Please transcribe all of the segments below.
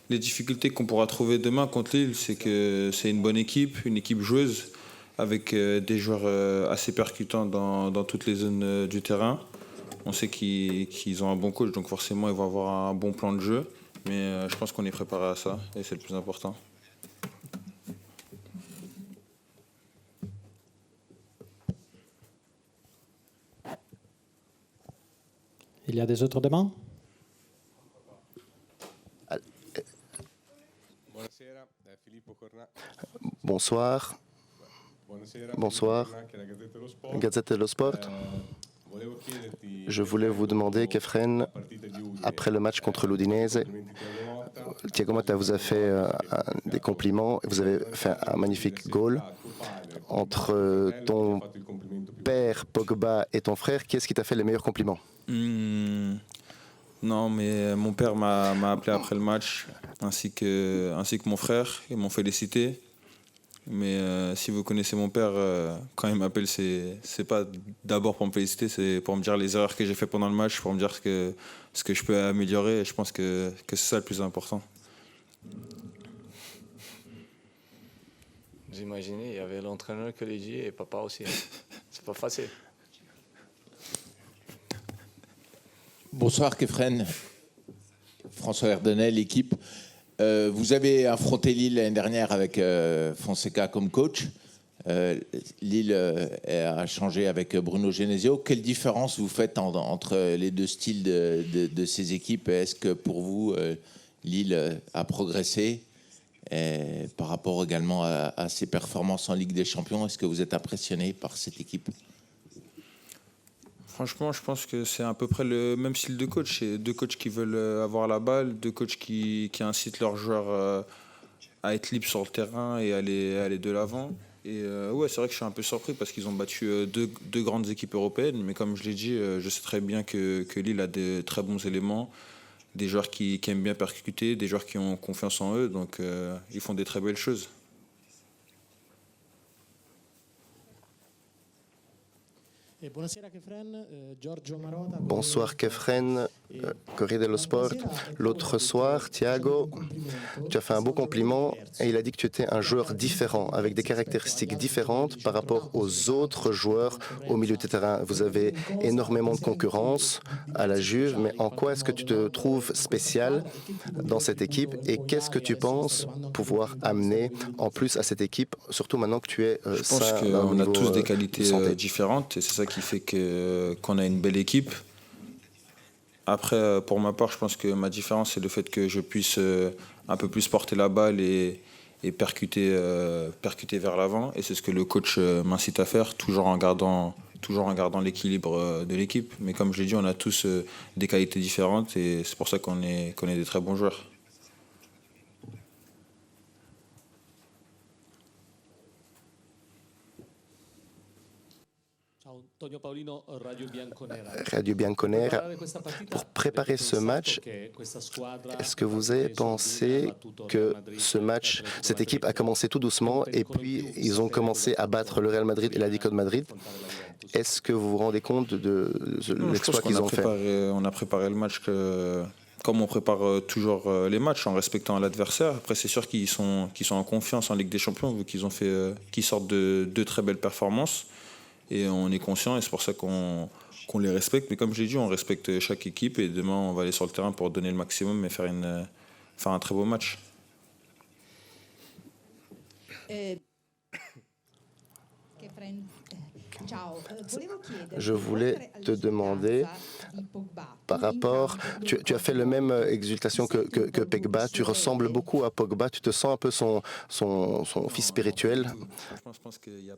les difficultés qu'on pourra trouver demain contre Lille, c'est que c'est une équipe joueuse, avec des joueurs assez percutants dans toutes les zones du terrain. On sait qu'ils ont un bon coach, donc forcément ils vont avoir un bon plan de jeu. Mais je pense qu'on est préparé à ça, et c'est le plus important. Il y a des autres demandes? Bonsoir. Bonsoir. Gazzetta dello Sport. Je voulais vous demander, Kefren, après le match contre l'Udinese, Thiago Motta vous a fait des compliments. Vous avez fait un magnifique goal. Entre ton père, Pogba, et ton frère, qui est-ce qui t'a fait les meilleurs compliments? Non, mais mon père m'a appelé après le match, ainsi que mon frère. Ils m'ont félicité. Mais si vous connaissez mon père, quand il m'appelle, c'est pas d'abord pour me féliciter, c'est pour me dire les erreurs que j'ai fait pendant le match, pour me dire ce que je peux améliorer. Et je pense que c'est ça le plus important. Vous imaginez, il y avait l'entraîneur que l'a dit et papa aussi. C'est pas facile. Bonsoir Kefren, François Erdonnet, l'équipe. Vous avez affronté Lille l'année dernière avec Fonseca comme coach. Lille a changé avec Bruno Genesio. Quelle différence vous faites entre les deux styles de ces équipes? Est-ce que pour vous, Lille a progressé par rapport également à ses performances en Ligue des Champions? Est-ce que vous êtes impressionné par cette équipe? Franchement, je pense que c'est à peu près le même style de coach. C'est deux coachs qui veulent avoir la balle, deux coachs qui incitent leurs joueurs à être libres sur le terrain et aller de l'avant. Et ouais, c'est vrai que je suis un peu surpris parce qu'ils ont battu deux grandes équipes européennes. Mais comme je l'ai dit, je sais très bien que Lille a de très bons éléments, des joueurs qui aiment bien percuter, des joueurs qui ont confiance en eux. Donc ils font des très belles choses. Bonsoir Kefren, Corriere dello Sport. L'autre soir, Thiago, tu as fait un beau compliment et il a dit que tu étais un joueur différent, avec des caractéristiques différentes par rapport aux autres joueurs au milieu de terrain. Vous avez énormément de concurrence à la Juve, mais en quoi est-ce que tu te trouves spécial dans cette équipe et qu'est-ce que tu penses pouvoir amener en plus à cette équipe, surtout maintenant que tu es Je pense qu'on a tous des qualités différentes et c'est ça qui fait qu'on a une belle équipe. Après, pour ma part, je pense que ma différence, c'est le fait que je puisse un peu plus porter la balle et percuter vers l'avant. Et c'est ce que le coach m'incite à faire, toujours en gardant l'équilibre de l'équipe. Mais comme je l'ai dit, on a tous des qualités différentes et c'est pour ça qu'on est des très bons joueurs. Radio Bianconera. Pour préparer ce match, est-ce que vous avez pensé que cette équipe a commencé tout doucement et puis ils ont commencé à battre le Real Madrid et l'Atlético de Madrid? Est-ce que vous vous rendez compte de l'exploit qu'ils ont fait? On a préparé le match comme on prépare toujours les matchs, en respectant l'adversaire. Après, c'est sûr qu'ils sont en confiance en Ligue des Champions, vu qu'ils sortent de deux très belles performances. Et on est conscient et c'est pour ça qu'on les respecte. Mais comme je l'ai dit, on respecte chaque équipe et demain, on va aller sur le terrain pour donner le maximum et faire un très beau match. Je voulais te demander, par rapport, tu as fait la même exultation que Pogba, tu ressembles beaucoup à Pogba, tu te sens un peu son fils spirituel. Je pense qu'il n'y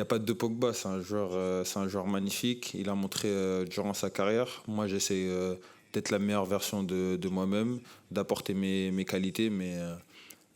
a pas de Pogba, c'est un joueur magnifique. Il a montré durant sa carrière. Moi, j'essaie d'être la meilleure version de moi-même, d'apporter mes qualités, mais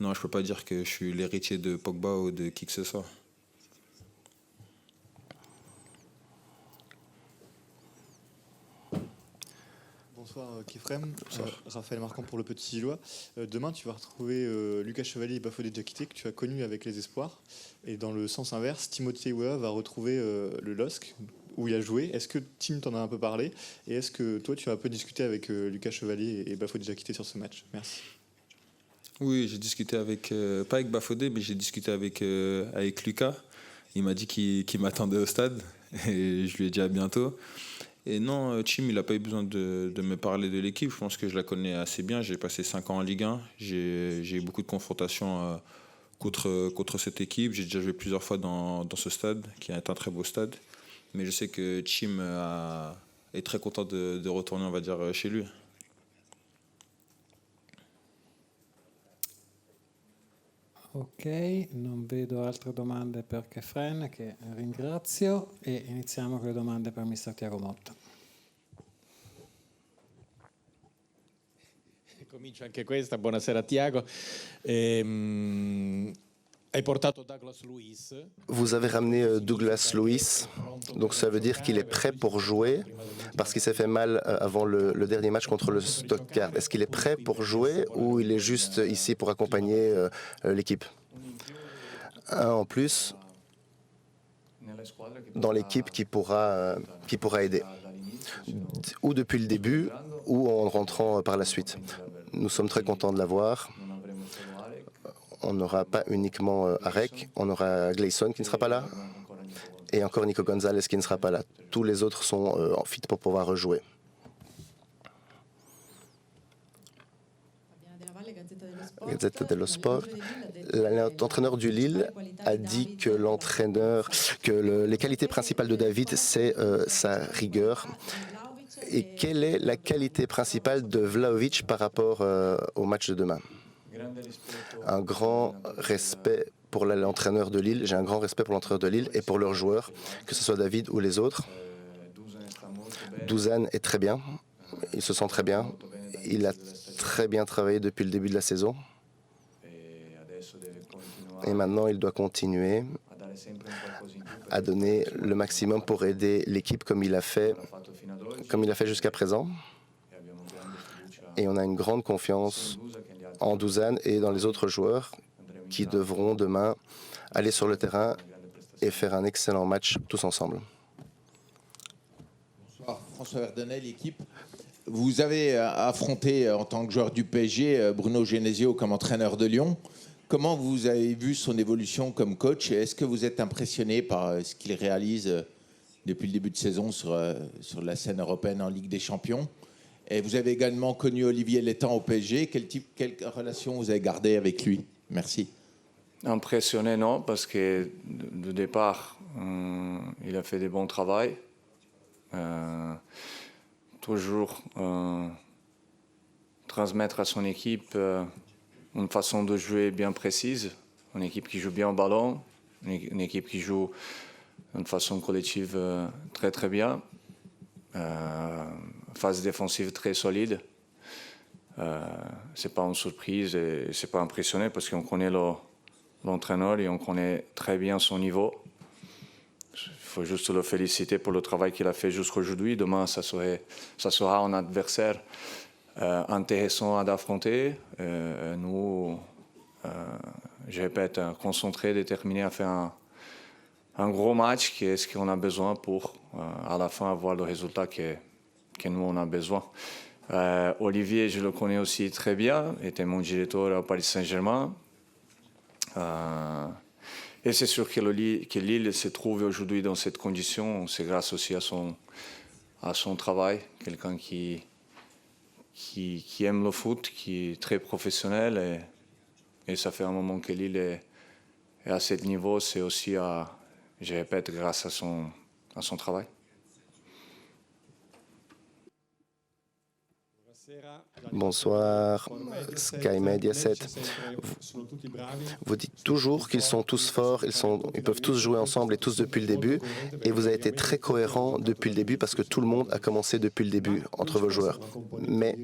non, je ne peux pas dire que je suis l'héritier de Pogba ou de qui que ce soit. Bonsoir Kefrem, Raphaël Marquand pour le Petit Gillois. Demain, tu vas retrouver Lucas Chevalier et Bafodé Diakité que tu as connus avec les Espoirs. Et dans le sens inverse, Timothée Weah va retrouver le LOSC où il a joué. Est-ce que Tim t'en a un peu parlé? Et est-ce que toi, tu as un peu discuté avec Lucas Chevalier et Bafodé Diakité sur ce match? Merci. Oui, j'ai discuté avec, pas avec Bafodé, mais j'ai discuté avec Lucas. Il m'a dit qu'il m'attendait au stade et je lui ai dit à bientôt. Et non, Chim, il n'a pas eu besoin de me parler de l'équipe. Je pense que je la connais assez bien. J'ai passé 5 ans en Ligue 1. J'ai eu beaucoup de confrontations contre cette équipe. J'ai déjà joué plusieurs fois dans ce stade, qui est un très beau stade. Mais je sais que Chim est très content de retourner, on va dire, chez lui. Ok, non vedo altre domande per Kefren, che ringrazio, e iniziamo con le domande per Mr. Tiago Motta. Comincio anche questa, buonasera Tiago. Hai portato Douglas Luiz. Vous avez ramené Douglas Luiz, donc ça veut dire qu'il est prêt pour jouer parce qu'il s'est fait mal avant le dernier match contre le Stuttgart. Est-ce qu'il est prêt pour jouer ou il est juste ici pour accompagner l'équipe? Un en plus dans l'équipe qui pourra aider, ou depuis le début ou en rentrant par la suite. Nous sommes très contents de l'avoir. On n'aura pas uniquement Arek, on aura Gleison qui ne sera pas là, et encore Nico Gonzalez qui ne sera pas là. Tous les autres sont en fit pour pouvoir rejouer. Gazzetta dello Sport. L'entraîneur du Lille a dit que les qualités principales de David, c'est sa rigueur. Et quelle est la qualité principale de Vlahovic par rapport au match de demain? Un grand respect pour l'entraîneur de Lille. J'ai un grand respect pour l'entraîneur de Lille et pour leurs joueurs, que ce soit David ou les autres. Dusan est très bien. Il se sent très bien. Il a très bien travaillé depuis le début de la saison. Et maintenant, il doit continuer à donner le maximum pour aider l'équipe comme il a fait jusqu'à présent. Et on a une grande confiance en Dusan et dans les autres joueurs qui devront demain aller sur le terrain et faire un excellent match tous ensemble. Bonsoir, François Verdenel, l'équipe. Vous avez affronté en tant que joueur du PSG Bruno Genesio comme entraîneur de Lyon. Comment vous avez vu son évolution comme coach et est-ce que vous êtes impressionné par ce qu'il réalise depuis le début de saison sur la scène européenne en Ligue des Champions? Et vous avez également connu Olivier Létang au PSG. Quelle relation vous avez gardée avec lui? Merci. Impressionné, non, parce que de départ, il a fait des bons travaux. Toujours transmettre à son équipe une façon de jouer bien précise, une équipe qui joue bien au ballon, une équipe qui joue d'une façon collective très très bien, phase défensive très solide. C'est pas une surprise et c'est pas impressionné parce qu'on connaît l'entraîneur et on connaît très bien son niveau. Il faut juste le féliciter pour le travail qu'il a fait jusqu'à aujourd'hui. Demain, ça sera un adversaire intéressant à affronter. Nous, je répète, concentrés, déterminés à faire un gros match qui est ce qu'on a besoin pour à la fin avoir le résultat que nous on a besoin. Olivier, je le connais aussi très bien, était mon directeur à Paris Saint-Germain. Et c'est sûr que Lille se trouve aujourd'hui dans cette condition, c'est grâce aussi à son travail, quelqu'un qui aime le foot, qui est très professionnel et ça fait un moment que Lille est à ce niveau, c'est aussi, je répète, grâce à son travail. Bonsoir, Sky Media 7. Vous dites toujours qu'ils sont tous forts, ils peuvent tous jouer ensemble et tous depuis le début. Et vous avez été très cohérent depuis le début parce que tout le monde a commencé depuis le début entre vos joueurs. Mais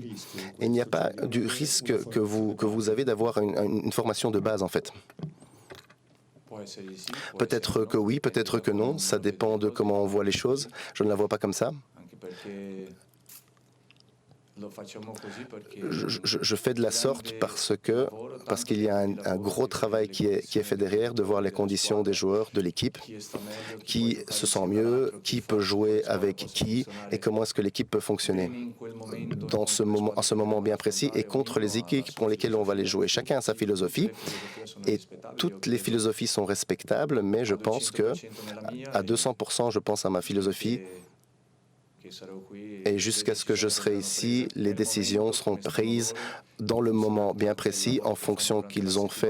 il n'y a pas du risque que vous avez d'avoir une formation de base en fait. Peut-être que oui, peut-être que non. Ça dépend de comment on voit les choses. Je ne la vois pas comme ça. Je fais de la sorte parce parce qu'il y a un gros travail qui est fait derrière, de voir les conditions des joueurs, de l'équipe, qui se sent mieux, qui peut jouer avec qui et comment est-ce que l'équipe peut fonctionner en ce moment bien précis et contre les équipes pour lesquelles on va les jouer. Chacun a sa philosophie et toutes les philosophies sont respectables, mais je pense que à 200%, je pense à ma philosophie. Et jusqu'à ce que je serai ici, les décisions seront prises dans le moment bien précis en fonction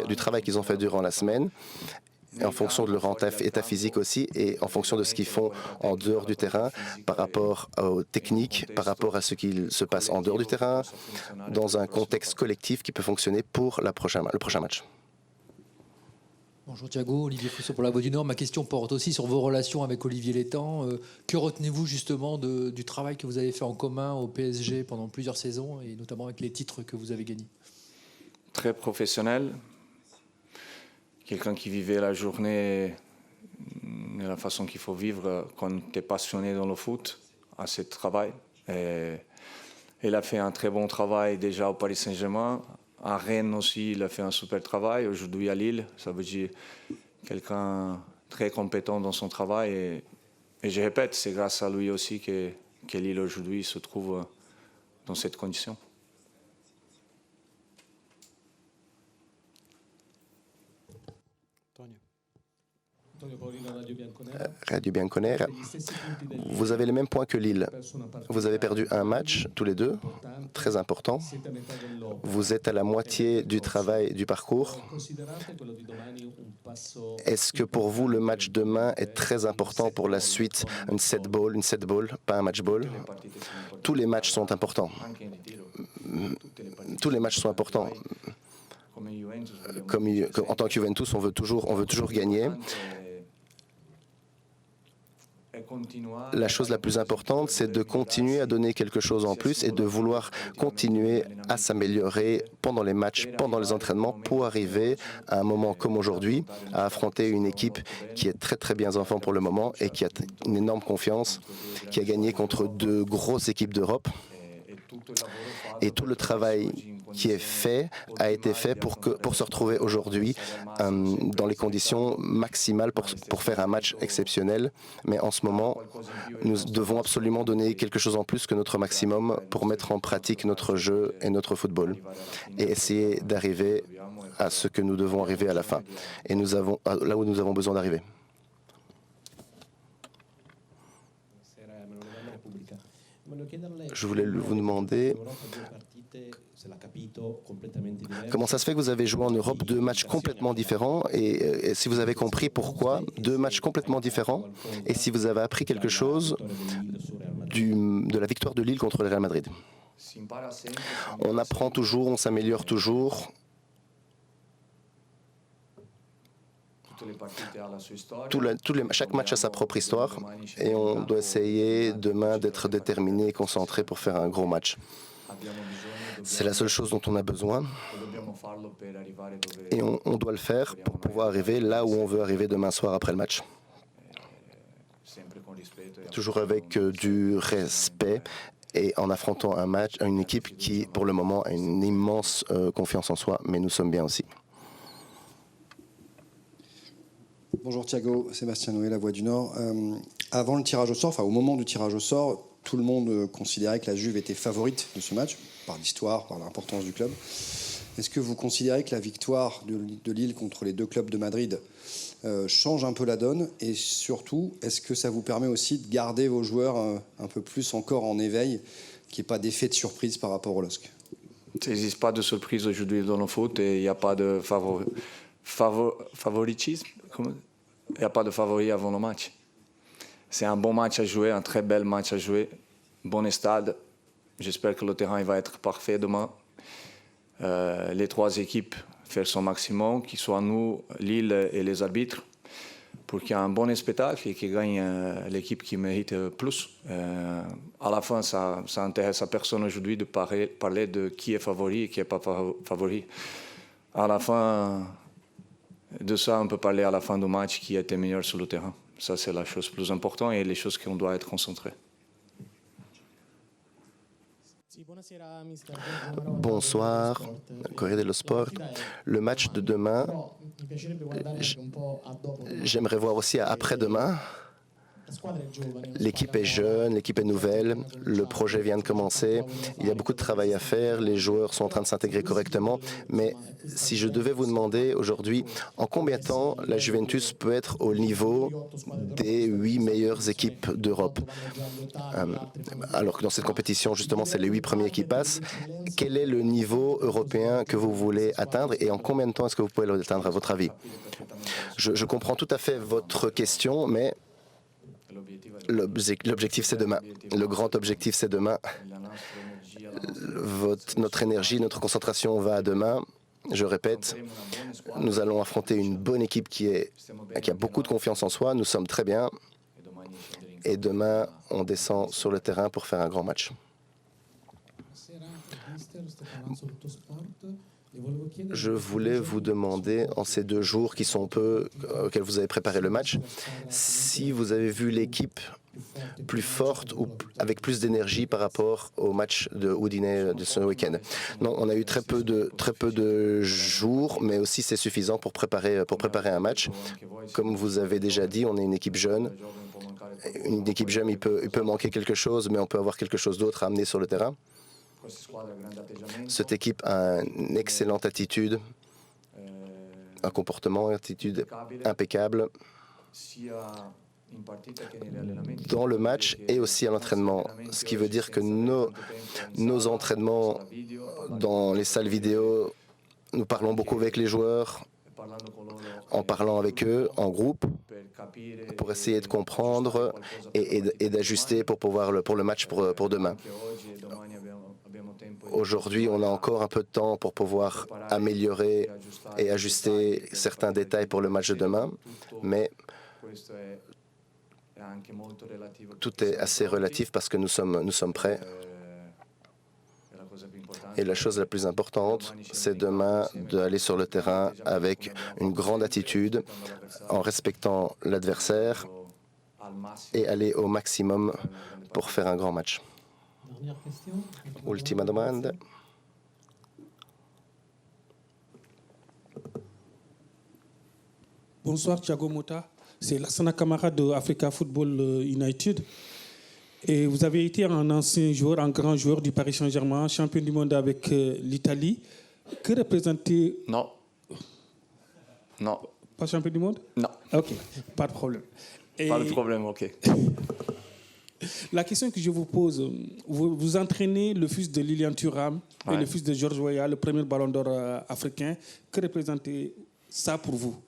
du travail qu'ils ont fait durant la semaine, et en fonction de leur état physique aussi, et en fonction de ce qu'ils font en dehors du terrain, par rapport aux techniques, par rapport à ce qu'il se passe en dehors du terrain, dans un contexte collectif qui peut fonctionner pour le prochain match. Bonjour Thiago, Olivier Fousseau pour La Voix du Nord. Ma question porte aussi sur vos relations avec Olivier Létang. Que retenez-vous justement du travail que vous avez fait en commun au PSG pendant plusieurs saisons et notamment avec les titres que vous avez gagnés? Très professionnel, quelqu'un qui vivait la journée de la façon qu'il faut vivre quand tu es passionné dans le foot, à ce travail. Et il a fait un très bon travail déjà au Paris Saint-Germain. À Rennes aussi, il a fait un super travail. Aujourd'hui à Lille, ça veut dire quelqu'un très compétent dans son travail. Et je répète, c'est grâce à lui aussi que Lille aujourd'hui se trouve dans cette condition. Radio Bianconère, vous avez les mêmes points que Lille. Vous avez perdu un match, tous les deux, très important. Vous êtes à la moitié du travail, du parcours. Est-ce que pour vous, le match demain est très important pour la suite, une set ball, pas un match ball? Tous les matchs sont importants. Tous les matchs sont importants. En tant que Juventus, on veut toujours gagner. La chose la plus importante, c'est de continuer à donner quelque chose en plus et de vouloir continuer à s'améliorer pendant les matchs, pendant les entraînements, pour arriver à un moment comme aujourd'hui, à affronter une équipe qui est très très bien en forme pour le moment et qui a une énorme confiance, qui a gagné contre deux grosses équipes d'Europe. Et tout le travail qui est fait a été fait pour se retrouver aujourd'hui dans les conditions maximales pour faire un match exceptionnel. Mais en ce moment, nous devons absolument donner quelque chose en plus que notre maximum pour mettre en pratique notre jeu et notre football et essayer d'arriver à ce que nous devons arriver à la fin. Et là où nous avons besoin d'arriver. Je voulais vous demander comment ça se fait que vous avez joué en Europe deux matchs complètement différents et si vous avez compris pourquoi deux matchs complètement différents et si vous avez appris quelque chose de la victoire de Lille contre le Real Madrid. On apprend toujours, on s'améliore toujours. Chaque match a sa propre histoire et on doit essayer demain d'être déterminé et concentré pour faire un gros match. C'est la seule chose dont on a besoin et on doit le faire pour pouvoir arriver là où on veut arriver demain soir après le match. Toujours avec du respect et en affrontant un match, une équipe qui pour le moment a une immense confiance en soi, mais nous sommes bien aussi. Bonjour Thiago, Sébastien Noé, La Voix du Nord. Avant le tirage au sort, au moment du tirage au sort, tout le monde considérait que la Juve était favorite de ce match, par l'histoire, par l'importance du club. Est-ce que vous considérez que la victoire de Lille contre les deux clubs de Madrid change un peu la donne? Et surtout, est-ce que ça vous permet aussi de garder vos joueurs un peu plus encore en éveil, qu'il n'y ait pas d'effet de surprise par rapport au LOSC? Il n'existe pas de surprise aujourd'hui dans le foot et il n'y a pas de favoritisme. Il n'y a pas de favori avant le match. C'est un bon match à jouer, un très bel match à jouer. Bon stade. J'espère que le terrain il va être parfait demain. Les trois équipes faire son maximum, qu'ils soient nous, Lille et les arbitres, pour qu'il y ait un bon spectacle et qu'il gagne l'équipe qui mérite plus. À la fin, ça intéresse à personne aujourd'hui de parler de qui est favori et qui n'est pas favori. À la fin de ça, on peut parler à la fin du match qui était meilleur sur le terrain. Ça, c'est la chose plus importante et les choses qu'on doit être concentrés. Bonsoir, Corriere dello Sport. Le match de demain, j'aimerais voir aussi après-demain. L'équipe est jeune, l'équipe est nouvelle, le projet vient de commencer, il y a beaucoup de travail à faire, les joueurs sont en train de s'intégrer correctement, mais si je devais vous demander aujourd'hui en combien de temps la Juventus peut être au niveau des 8 meilleures équipes d'Europe, alors que dans cette compétition, justement, c'est les 8 premiers qui passent, quel est le niveau européen que vous voulez atteindre et en combien de temps est-ce que vous pouvez l'atteindre à votre avis? Je comprends tout à fait votre question, mais l'objectif, c'est demain. Le grand objectif, c'est demain. Notre énergie, notre concentration va à demain. Je répète, nous allons affronter une bonne équipe qui a beaucoup de confiance en soi. Nous sommes très bien. Et demain, on descend sur le terrain pour faire un grand match. Je voulais vous demander, en ces 2 jours qui sont peu, auxquels vous avez préparé le match, si vous avez vu l'équipe plus forte ou avec plus d'énergie par rapport au match de Udine de ce week-end. Non, on a eu très peu de jours, mais aussi c'est suffisant pour préparer un match. Comme vous avez déjà dit, on est une équipe jeune. Une équipe jeune, il peut manquer quelque chose, mais on peut avoir quelque chose d'autre à amener sur le terrain. Cette équipe a une excellente attitude, un comportement, une attitude impeccable dans le match et aussi à l'entraînement. Ce qui veut dire que nos entraînements dans les salles vidéo, nous parlons beaucoup avec les joueurs, en parlant avec eux, en groupe, pour essayer de comprendre et d'ajuster pour le match pour demain. Aujourd'hui, on a encore un peu de temps pour pouvoir améliorer et ajuster certains détails pour le match de demain, mais tout est assez relatif parce que nous sommes prêts. Et la chose la plus importante, c'est demain d'aller sur le terrain avec une grande attitude, en respectant l'adversaire et aller au maximum pour faire un grand match. Ultima domanda. Bonsoir Thiago Motta, c'est Lassana Camara de Africa Football United. Et vous avez été un ancien joueur, un grand joueur du Paris Saint-Germain, champion du monde avec l'Italie. Que représentez... Non. Non. Pas champion du monde? Non. Ok, pas de problème. Pas de problème, ok. La question que je vous pose, vous entraînez le fils de Lilian Thuram et le fils de George Weah, le premier ballon d'or africain. Que représente ça pour vous?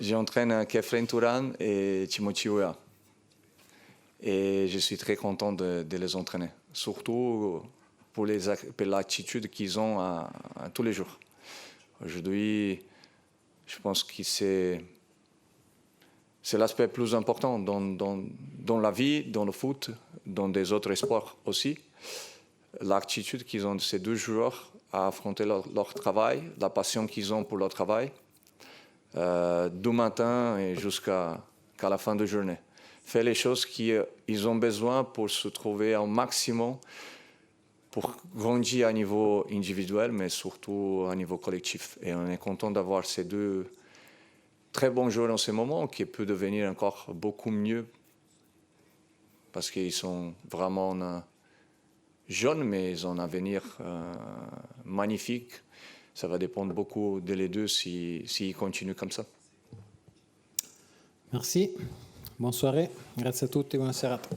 J'entraîne Khéphren Thuram et Timothy Weah. Et je suis très content de les entraîner, surtout pour l'attitude qu'ils ont à tous les jours. Aujourd'hui, je pense que c'est l'aspect plus important dans la vie, dans le foot, dans des autres sports aussi. L'attitude qu'ils ont, ces 2 joueurs, à affronter leur travail, la passion qu'ils ont pour leur travail, du matin et jusqu'à la fin de la journée. Faire les choses qu'ils ont besoin pour se trouver au maximum, pour grandir à niveau individuel, mais surtout à niveau collectif. Et on est content d'avoir ces 2 très bons joueurs en ce moment, qui peuvent devenir encore beaucoup mieux, parce qu'ils sont vraiment jeunes, mais ils ont un avenir magnifique. Ça va dépendre beaucoup de les 2 s'ils continuent comme ça. Merci. Bonne soirée. Grazie a tutti, buona serata.